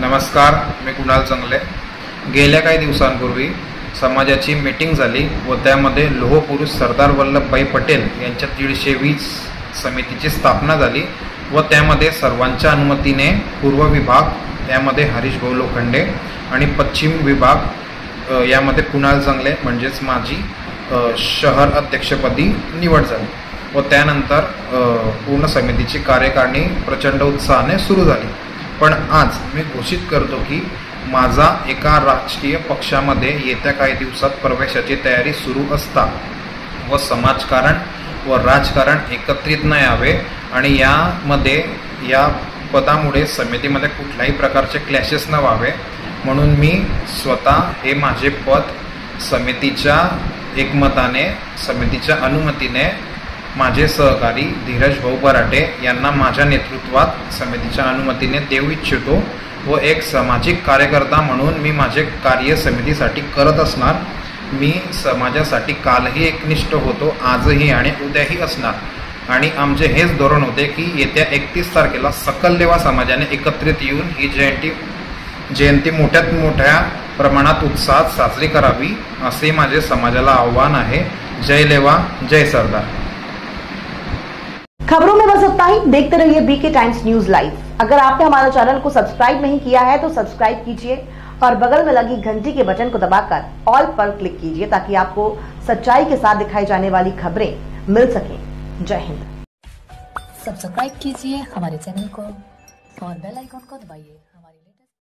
नमस्कार, मी कुणाल चंगले। गेल्या काही दिवसांपूर्वी समाजाची मीटिंग झाली व त्यामध्ये लोहपुरुष सरदार वल्लभभाई पटेल यांच्या 120 समितीची स्थापना झाली व त्यामध्ये सर्वांच्या अनुमतीने पूर्व विभाग यामध्ये हरीश भाऊ लोखंडे आणि पश्चिम विभाग यामध्ये कुणाल चंगले म्हणजेच माझी शहर अध्यक्षपदी निवड झाली व त्यानंतर पूर्ण समितीची कार्यकारिणी प्रचंड उत्साहाने सुरू झाली। पण आज मी घोषित करतो की माझा एका राजकीय पक्षामध्ये येत्या काही दिवसात प्रवेशाची तयारी सुरू असता व समाजकारण व राजकारण एकत्रित न यावे आणि यामध्ये या पदामुळे समितीमध्ये कुठल्याही प्रकारचे क्लॅशेस न व्हावे म्हणून मी स्वतः हे माझे पद समितीच्या एकमताने समितीच्या अनुमतीने माझे सहकारी धीरज भाऊ बराटे यांना माझ्या नेतृत्वात समितीच्या अनुमतीने देऊ इच्छितो व एक सामाजिक कार्यकर्ता म्हणून मी माझे कार्य समितीसाठी करत असणार। मी समाजासाठी कालही एकनिष्ठ होतो, आजही आणि उद्याही असणार आणि आमचे हेच धोरण होते की येत्या 31 तारखेला सकल लेवा समाजाने एकत्रित येऊन ही जयंती मोठ्यात मोठ्या प्रमाणात उत्साहात साजरी करावी असे माझे समाजाला आव्हान आहे। जय लेवा, जय सरदार। खबरों में बस इतना ही। देखते रहिए बीके टाइम्स न्यूज लाइव। अगर आपने हमारे चैनल को सब्सक्राइब नहीं किया है तो सब्सक्राइब कीजिए और बगल में लगी घंटी के बटन को दबाकर ऑल पर क्लिक कीजिए ताकि आपको सच्चाई के साथ दिखाई जाने वाली खबरें मिल सकें। जय हिंद। सब्सक्राइब कीजिए हमारे चैनल को और बेल आइकन को दबाइए।